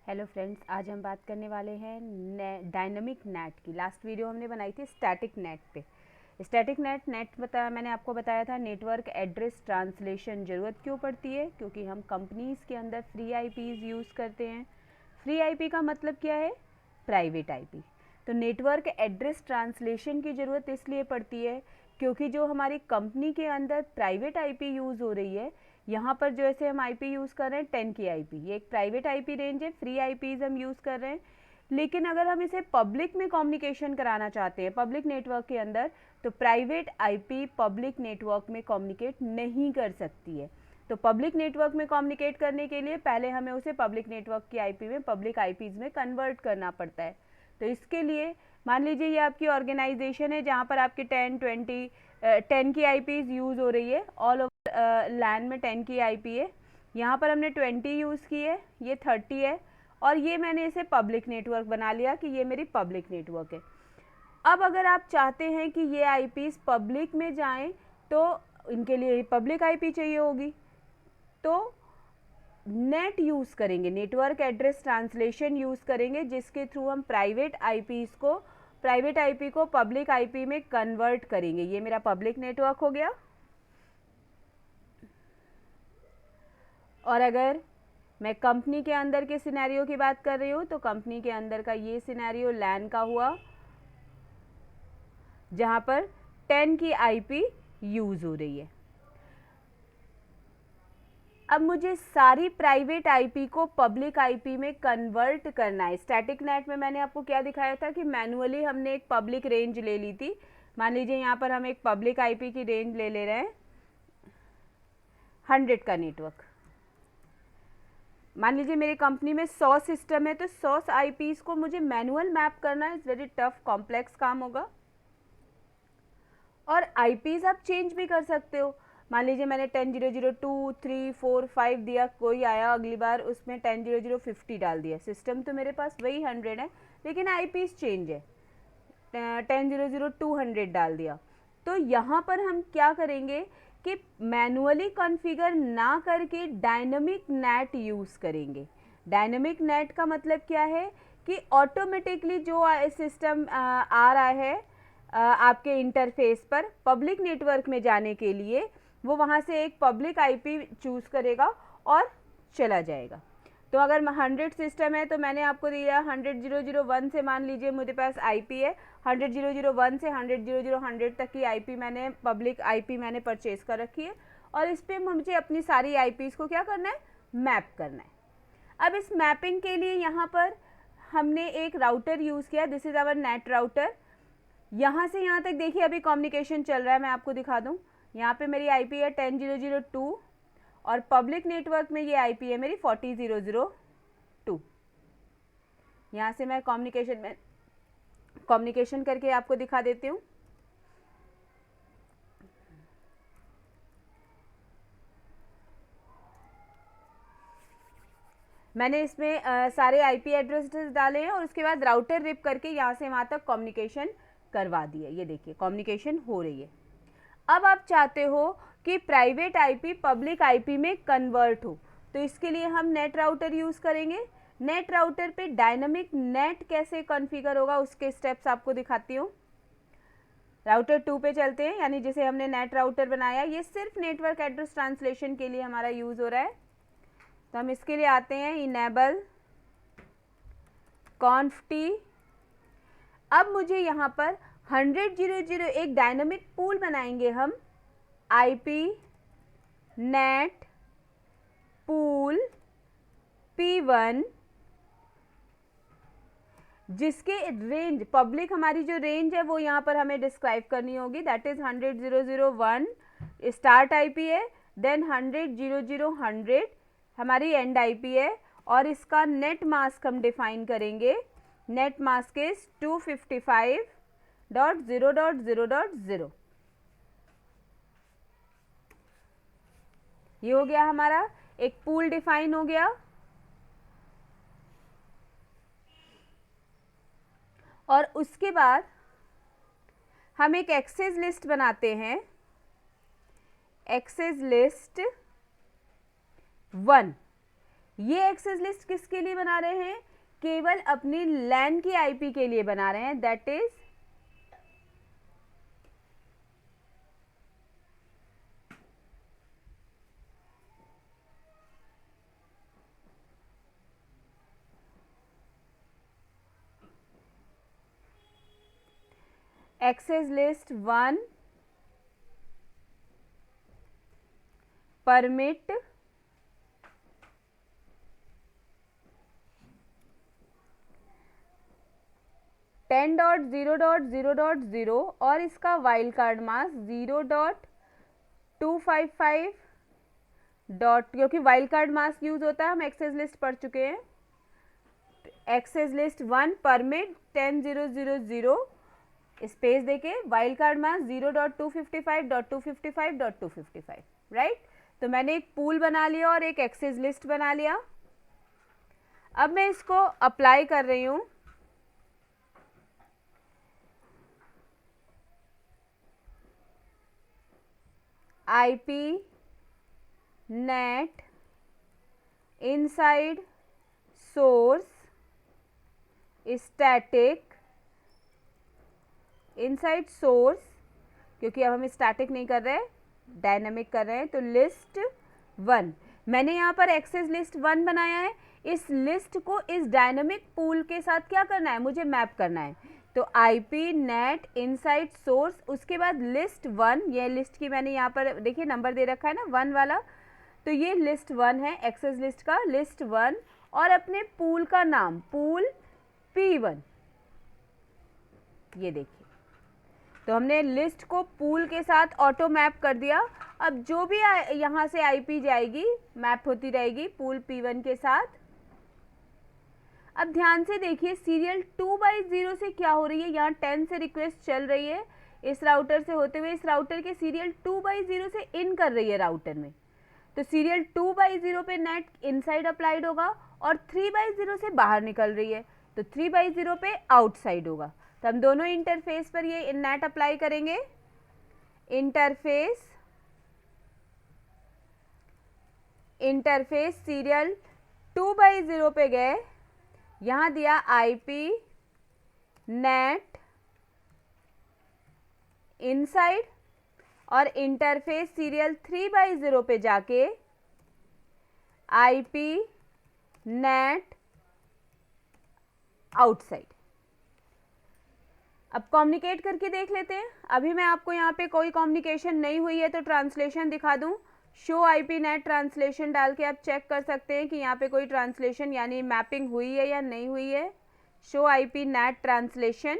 Hello friends, आज हम बात करने वाले हैं डायनामिक नेट की। लास्ट वीडियो हमने बनाई थी स्टैटिक नेट पे। स्टैटिक नेट मैंने आपको बताया था नेटवर्क एड्रेस ट्रांसलेशन ज़रूरत क्यों पड़ती है, क्योंकि हम कंपनीज़ के अंदर फ्री आईपीज़ यूज़ करते हैं। फ्री आईपी का मतलब क्या है? Private IP. तो नेटवर्क एड्रेस ट्रांसलेशन की ज़रूरत इसलिए पड़ती है क्योंकि जो हमारी कंपनी के अंदर प्राइवेट आईपी यूज़ हो रही है, यहाँ पर जैसे हम आईपी यूज़ कर रहे हैं 10 की आईपी, ये एक प्राइवेट आईपी रेंज है, फ्री आईपीज़ हम यूज़ कर रहे हैं। लेकिन अगर हम इसे पब्लिक में कम्युनिकेशन कराना चाहते हैं पब्लिक नेटवर्क के अंदर, तो प्राइवेट आईपी पब्लिक नेटवर्क में कम्युनिकेट नहीं कर सकती है। तो पब्लिक नेटवर्क में कम्युनिकेट करने के लिए पहले हमें उसे पब्लिक नेटवर्क की आईपी में पब्लिक आईपीज़ में कन्वर्ट करना पड़ता है। तो इसके लिए मान लीजिए ये आपकी ऑर्गेनाइजेशन है जहाँ पर आपकी 10 की आईपीज़ यूज़ हो रही है, ऑल ओवर लैंड में 10 की आईपी है। यहाँ पर हमने 20 यूज़ की है, ये 30 है, और ये मैंने इसे पब्लिक नेटवर्क बना लिया कि ये मेरी पब्लिक नेटवर्क है। अब अगर आप चाहते हैं कि ये आईपीज़ पब्लिक में जाएं तो इनके लिए पब्लिक आईपी चाहिए होगी, तो नेट यूज़ करेंगे, नेटवर्क एड्रेस ट्रांसलेशन यूज़ करेंगे, जिसके थ्रू हम प्राइवेट आईपी को पब्लिक आईपी में कन्वर्ट करेंगे। ये मेरा पब्लिक नेटवर्क हो गया। और अगर मैं कंपनी के अंदर के सिनेरियो की बात कर रही हूँ तो कंपनी के अंदर का ये सिनेरियो लैन का हुआ जहाँ पर 10 की आईपी यूज़ हो रही है। अब मुझे सारी प्राइवेट आईपी को पब्लिक आईपी में कन्वर्ट करना है। स्टैटिक नेट में मैंने आपको क्या दिखाया था कि मैनुअली हमने एक पब्लिक रेंज ले ली थी। मान लीजिए यहाँ पर हम एक पब्लिक आईपी की रेंज ले रहे हैं 100 का नेटवर्क। मान लीजिए मेरी कंपनी में 100 सिस्टम है, तो 100 आईपीज़ को मुझे मैनुअल मैप करना इज़ वेरी टफ, कॉम्प्लेक्स काम होगा। और आईपीज़ आप चेंज भी कर सकते हो। मान लीजिए मैंने 10.0.0.2, 3, 4, 5 दिया, कोई आया अगली बार उसमें 10.0.0.50 डाल दिया। सिस्टम तो मेरे पास वही 100 है, लेकिन आईपीज़ चेंज है, 10.0.0.200 डाल दिया। तो यहाँ पर हम क्या करेंगे कि मैनुअली कॉन्फ़िगर ना करके डायनामिक नेट यूज़ करेंगे। डायनामिक नेट का मतलब क्या है कि ऑटोमेटिकली जो सिस्टम आ रहा है आपके इंटरफेस पर पब्लिक नेटवर्क में जाने के लिए, वो वहाँ से एक पब्लिक आईपी चूज़ करेगा और चला जाएगा। तो अगर 100 सिस्टम है तो मैंने आपको दिया 100.0.0.1 से, मान लीजिए मेरे पास आईपी है 100.0.0.1 से 100.0.0.100 तक की आईपी मैंने पब्लिक आईपी मैंने परचेज कर रखी है, और इस पर मुझे अपनी सारी आईपीज़ को क्या करना है? मैप करना है। अब इस मैपिंग के लिए यहाँ पर हमने एक राउटर यूज़ किया, this is our net router. यहाँ से यहाँ तक देखिए अभी कम्युनिकेशन चल रहा है, मैं आपको दिखा दूँ। यहाँ पे मेरी आईपी है 10.0.0.2 और पब्लिक नेटवर्क में ये आईपी है मेरी 40.0.0.2। यहाँ से मैं कम्युनिकेशन करके आपको दिखा देती हूँ। मैंने इसमें सारे आईपी एड्रेसेस डाले हैं और उसके बाद राउटर रिप करके यहाँ से वहाँ तक कम्युनिकेशन करवा दिया। ये देखिए कम्युनिकेशन हो रही है। अब आप चाहते हो कि प्राइवेट आईपी पब्लिक आईपी में कन्वर्ट हो, तो इसके लिए हम नेट राउटर यूज़ करेंगे। नेट राउटर पे डायनामिक नेट कैसे कॉन्फ़िगर होगा उसके स्टेप्स आपको दिखाती हूँ। राउटर 2 पे चलते हैं, यानी जिसे हमने नेट राउटर बनाया, ये सिर्फ नेटवर्क एड्रेस ट्रांसलेशन के लिए हमारा यूज़ हो रहा है। तो हम इसके लिए आते हैं इनेबल कॉन्फ-टी। अब मुझे यहाँ पर 100.0.0 एक डायनामिक पूल बनाएंगे हम, आईपी नेट पूल P1, जिसके रेंज पब्लिक हमारी जो रेंज है वो यहाँ पर हमें डिस्क्राइब करनी होगी, दैट इज 100.0.0.1 स्टार्ट आईपी है, देन 100.0.0.100 हमारी एंड आईपी है, और इसका नेट मास्क हम डिफाइन करेंगे। Net mask is 255.0.0.0। ये हो गया हमारा एक पूल डिफाइन हो गया। और उसके बाद हम एक एक्सेस लिस्ट बनाते हैं, एक्सेस लिस्ट 1, ये एक्सेस लिस्ट किसके लिए बना रहे हैं? केवल अपनी लैन की आईपी के लिए बना रहे हैं, that is access list 1 permit ten dot zero dot zero dot zero और इसका वाइल्ड कार्ड मास्क 0.255 डॉट, क्योंकि वाइल्ड कार्ड मास्क यूज होता है, हम एक्सेस लिस्ट पढ़ चुके हैं। एक्सेस लिस्ट 1 परमिट 10.0.0.0 स्पेस देके वाइल्ड कार्ड मास्क 0.255.255.255, राइट। तो मैंने एक पूल बना लिया और एक एक्सेस लिस्ट बना लिया। अब मैं इसको अप्लाई कर रही हूँ। IP net inside source static inside source, क्योंकि अब हम स्टैटिक नहीं कर रहे, डायनेमिक कर रहे हैं, तो लिस्ट 1 मैंने यहाँ पर एक्सेस लिस्ट 1 बनाया है। इस लिस्ट को इस डायनेमिक पूल के साथ क्या करना है, मुझे मैप करना है। तो आईपी नेट इनसाइड सोर्स, उसके बाद लिस्ट 1, ये लिस्ट की मैंने यहाँ पर देखिए नंबर दे रखा है ना 1 वाला, तो ये लिस्ट 1 है, एक्सेस लिस्ट का लिस्ट 1 और अपने पूल का नाम पूल P1, ये देखिए। तो हमने लिस्ट को पूल के साथ ऑटो मैप कर दिया। अब जो भी यहाँ से आईपी जाएगी मैप होती रहेगी पूल P1 के साथ। अब ध्यान से देखिए सीरियल 2/0 से क्या हो रही है, यहाँ 10 से रिक्वेस्ट चल रही है इस राउटर से होते हुए, इस राउटर के सीरियल 2/0 से इन कर रही है राउटर में। तो सीरियल 2/0 पे नेट इनसाइड अप्लाइड होगा और 3/0 से बाहर निकल रही है, तो 3/0 पे आउटसाइड होगा। तो हम दोनों इंटरफेस पर ये नेट अप्लाई करेंगे। इंटरफेस सीरियल 2/0 पे गए, यहाँ दिया आईपी नेट इनसाइड और इंटरफेस सीरियल 3/0 पे जाके आईपी नेट आउटसाइड। अब कम्युनिकेट करके देख लेते हैं। अभी मैं आपको यहाँ पे कोई कम्युनिकेशन नहीं हुई है तो ट्रांसलेशन दिखा दूँ। शो आईपी नेट ट्रांसलेशन डाल के आप चेक कर सकते हैं कि यहाँ पे कोई ट्रांसलेशन यानी मैपिंग हुई है या नहीं हुई है। शो आईपी नेट ट्रांसलेशन,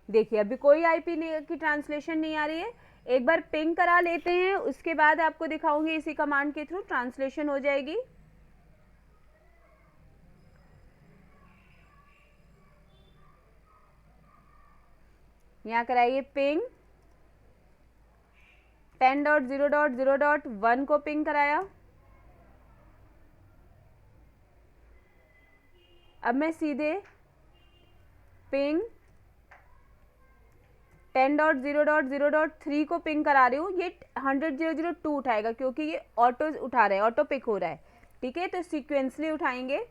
देखिए अभी कोई आईपी की ट्रांसलेशन नहीं आ रही है। एक बार पिंग करा लेते हैं, उसके बाद आपको दिखाऊंगी इसी कमांड के थ्रू ट्रांसलेशन हो जाएगी। यहाँ कराइए पिंग 10.0.0.1 को पिंग कराया। अब मैं सीधे पिंग 10.0.0.3 को पिंग करा रही हूँ। ये 100.0.0.2 उठाएगा क्योंकि ये ऑटो उठा रहा है, ऑटो पिक हो रहा है, ठीक है। तो सीक्वेंसली उठाएंगे।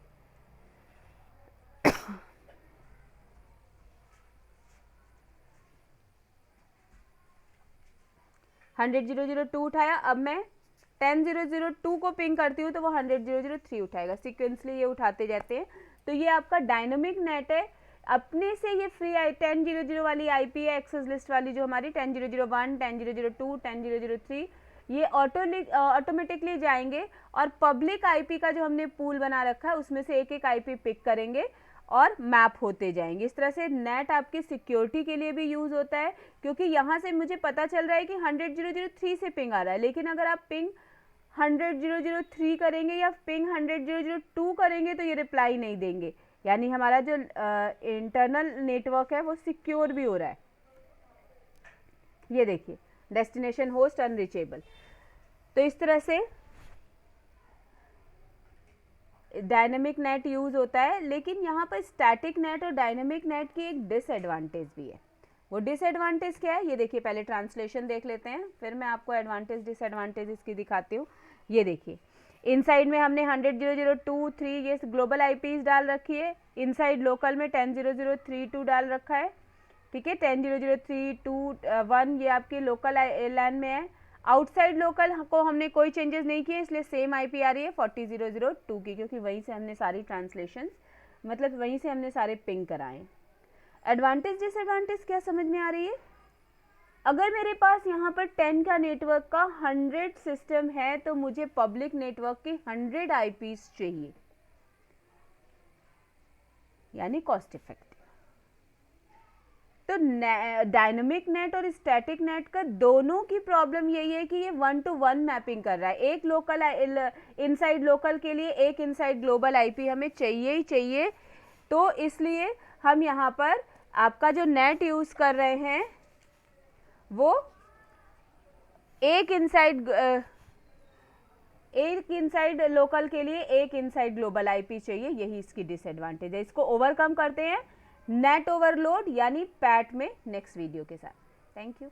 100.0.0.2 उठाया। अब मैं 10.0.0.2 को पिंग करती हूँ तो वो 100.0.0.3 उठाएगा। सीक्वेंसली ये उठाते जाते हैं। तो ये आपका डायनामिक नेट है। अपने से ये फ्री 10.0.0 वाली आईपी है, एक्सेस लिस्ट वाली जो हमारी 10.0.0.1, 10.0.0.2, 10.0.0.3, ये ऑटोमेटिकली जाएंगे और पब्लिक आईपी का जो हमने पूल बना रखा है उसमें से एक एक आईपी पिक करेंगे और मैप होते जाएंगे। इस तरह से नेट आपकी सिक्योरिटी के लिए भी यूज़ होता है, क्योंकि यहाँ से मुझे पता चल रहा है कि 100.0.0.3 से पिंग आ रहा है, लेकिन अगर आप पिंग 100.0.0.3 करेंगे या पिंग 100.0.0.2 करेंगे तो ये रिप्लाई नहीं देंगे, यानी हमारा जो इंटरनल नेटवर्क है वो सिक्योर भी हो रहा है। ये देखिए डेस्टिनेशन होस्ट अनरीचेबल। तो इस तरह से डायनेमिक नेट यूज़ होता है। लेकिन यहाँ पर स्टैटिक नेट और डायनेमिक नेट की एक डिसएडवांटेज भी है। वो डिसएडवांटेज क्या है ये देखिए, पहले ट्रांसलेशन देख लेते हैं, फिर मैं आपको एडवांटेज डिसएडवांटेज इसकी दिखाती हूँ। ये देखिए, इनसाइड में हमने 100.0.0.2.3 ये ग्लोबल आईपीज डाल रखी है, इनसाइड लोकल में 10.0.0.3.2 डाल रखा है, ठीक है। 10.0.0.3.2.1 ये आपके लोकल लैन में है। आउटसाइड लोकल को हमने कोई चेंजेस नहीं किए, इसलिए सेम आईपी आ रही है 40.0.0.2 की, क्योंकि वहीं से हमने सारी ट्रांसलेशन मतलब वहीं से हमने सारे पिंग कराए। एडवांटेज डिसएडवांटेज क्या समझ में आ रही है? अगर मेरे पास यहाँ पर 10 का नेटवर्क का 100 सिस्टम है तो मुझे पब्लिक नेटवर्क की 100 आईपीज चाहिए, यानी कॉस्ट इफेक्टिव। तो डायनेमिक नेट और स्टैटिक नेट का दोनों की प्रॉब्लम यही है कि ये 1-to-1 मैपिंग कर रहा है। एक लोकल इनसाइड लोकल के लिए एक इनसाइड ग्लोबल आईपी हमें चाहिए ही चाहिए। तो इसलिए हम यहाँ पर आपका जो नेट यूज कर रहे हैं वो एक इनसाइड लोकल के लिए एक इनसाइड ग्लोबल आईपी चाहिए, यही इसकी डिसएडवांटेज है। इसको ओवरकम करते हैं नेट ओवरलोड यानी पैट में नेक्स्ट वीडियो के साथ। Thank you.